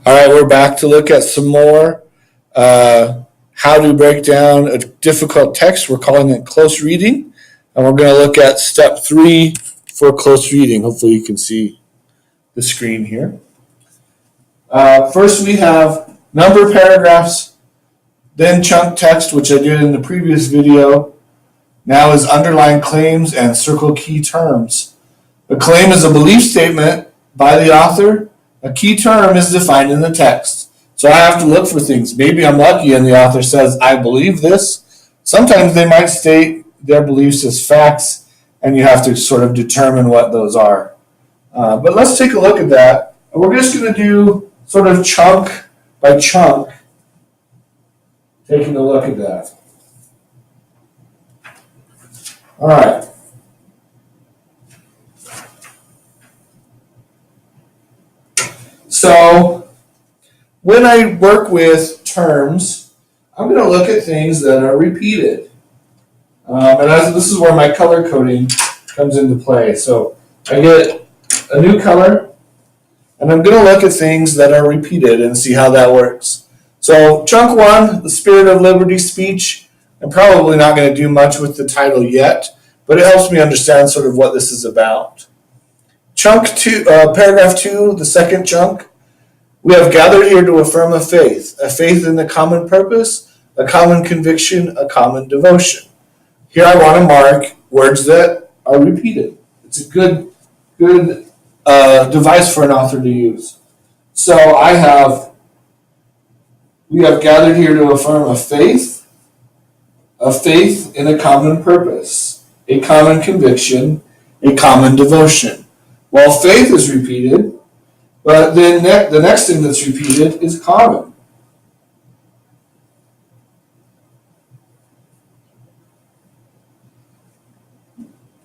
All right, we're back to look at some more how to break down a difficult text. We're calling it close reading, and we're going to look at step 3 for close reading. Hopefully, you can see the screen here. First, we have number paragraphs, then chunk text, which I did in the previous video. Now is underline claims and circle key terms. A claim is a belief statement by the author. A key term is defined in the text. So I have to look for things. Maybe I'm lucky and the author says, I believe this. Sometimes they might state their beliefs as facts, and you have to sort of determine what those are. But let's take a look at that. And we're just going to do sort of chunk by chunk, taking a look at that. All right. So when I work with terms, I'm going to look at things that are repeated. This is where my color coding comes into play. So I get a new color, and I'm going to look at things that are repeated and see how that works. So chunk 1, the spirit of liberty speech. I'm probably not going to do much with the title yet, but it helps me understand sort of what this is about. Chunk 2, paragraph 2, the second chunk. We have gathered here to affirm a faith in the common purpose, a common conviction, a common devotion. Here I want to mark words that are repeated. It's a good device for an author to use. So we have gathered here to affirm a faith in a common purpose, a common conviction, a common devotion. Well, faith is repeated, but then the next thing that's repeated is common.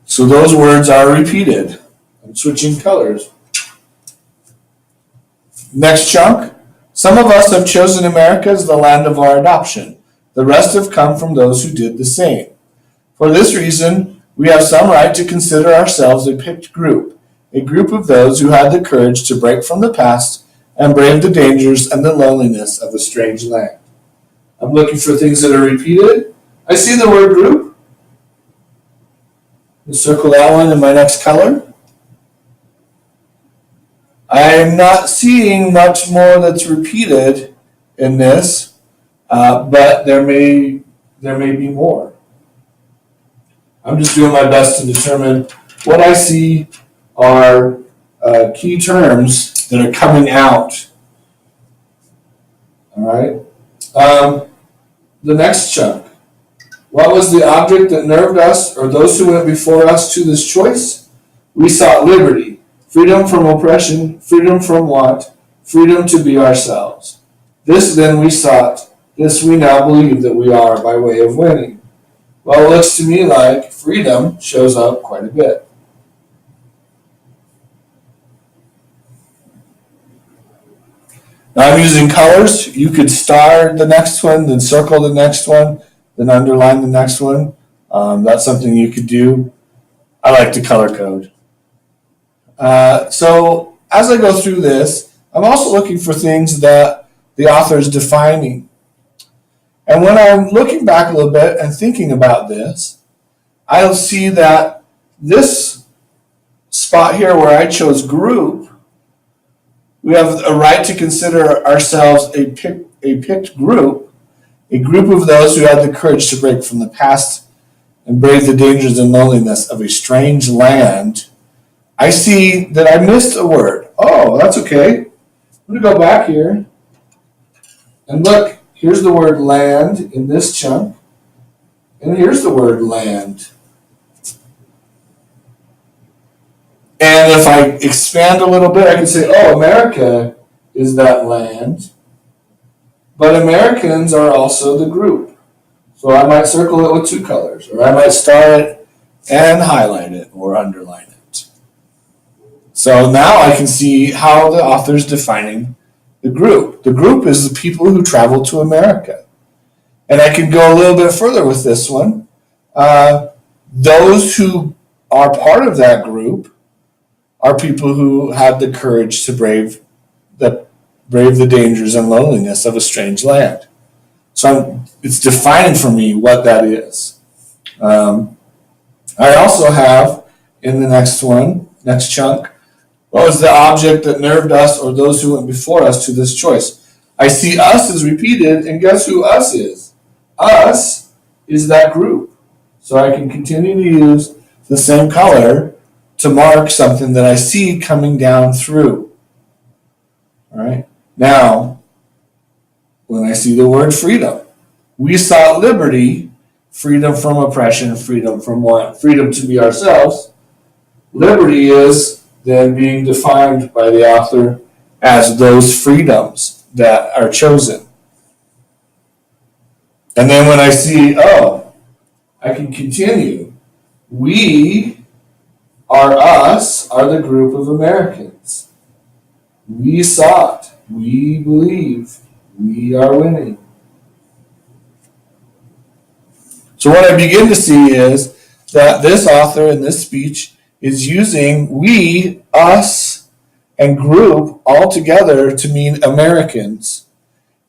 So those words are repeated. I'm switching colors. Next chunk. Some of us have chosen America as the land of our adoption. The rest have come from those who did the same. For this reason, we have some right to consider ourselves a picked group, a group of those who had the courage to break from the past and brave the dangers and the loneliness of a strange land. I'm looking for things that are repeated. I see the word group. I'll circle that one in my next color. I'm not seeing much more that's repeated in this, but there may be more. I'm just doing my best to determine what I see are key terms that are coming out. All right. The next chunk. What was the object that nerved us or those who went before us to this choice? We sought liberty, freedom from oppression, freedom from want, freedom to be ourselves. This then we sought, this we now believe that we are by way of winning. Well, it looks to me like freedom shows up quite a bit. Now I'm using colors. You could star the next one, then circle the next one, then underline the next one. That's something you could do. I like to color code. So as I go through this, I'm also looking for things that the author is defining. And when I'm looking back a little bit and thinking about this, I'll see that this spot here where I chose group, we have a right to consider ourselves a picked group, a group of those who had the courage to break from the past and brave the dangers and loneliness of a strange land. I see that I missed a word. Oh, that's okay. I'm going to go back here and look. Here's the word land in this chunk, and here's the word land. And if I expand a little bit, I can say, oh, America is that land, but Americans are also the group. So I might circle it with 2 colors, or I might star it and highlight it or underline it. So now I can see how the author's defining the group. The group is the people who travel to America. And I can go a little bit further with this one. Those who are part of that group are people who have the courage to brave the brave the dangers and loneliness of a strange land. So it's defining for me what that is. I also have in the next chunk, what was the object that nerved us or those who went before us to this choice? I see us as repeated, and guess who us is? Us is that group. So I can continue to use the same color to mark something that I see coming down through. All right. Now, when I see the word freedom, we sought liberty, freedom from oppression, freedom from want, freedom to be ourselves. Liberty is then being defined by the author as those freedoms that are chosen. And then when I see, I can continue. We are the group of Americans. We sought, we believe, we are winning. So what I begin to see is that this author in this speech is using we, us, and group all together to mean Americans.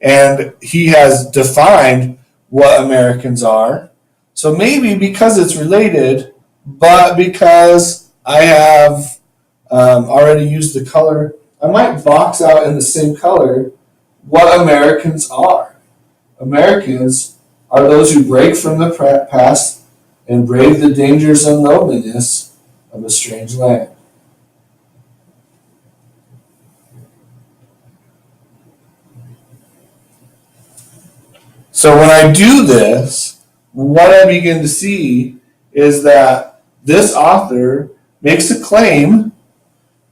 And he has defined what Americans are. So maybe because it's related, but because I have already used the color, I might box out in the same color what Americans are. Americans are those who break from the past and brave the dangers and loneliness of a strange land. So when I do this, what I begin to see is that this author makes a claim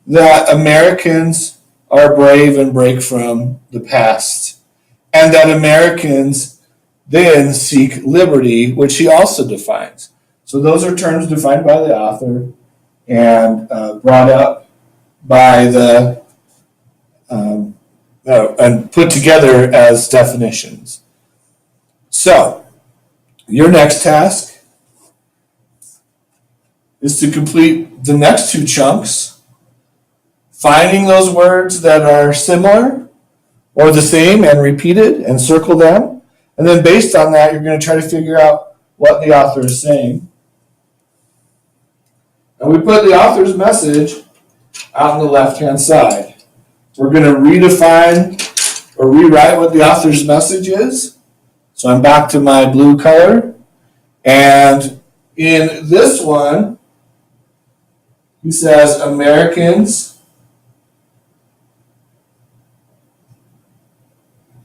that Americans are brave and break from the past, and that Americans then seek liberty, which he also defines. So those are terms defined by the author and brought up by the and put together as definitions. So your next task is to complete the next two chunks, finding those words that are similar or the same and repeated and circle them. And then based on that, you're going to try to figure out what the author is saying. And we put the author's message out on the left-hand side. We're going to redefine or rewrite what the author's message is. So I'm back to my blue color. And in this one, he says, Americans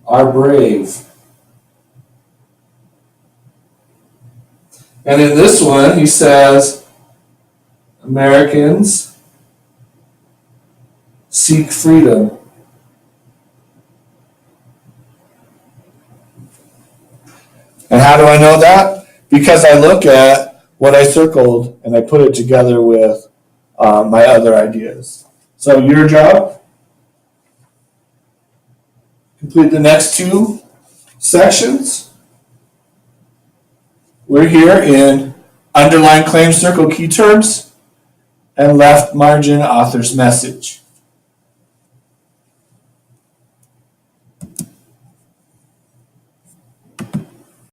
are brave. And in this one, he says, Americans seek freedom. And how do I know that? Because I look at what I circled and I put it together with my other ideas. So your job, complete the next two sections. We're here in underline claim circle key terms and left margin author's message.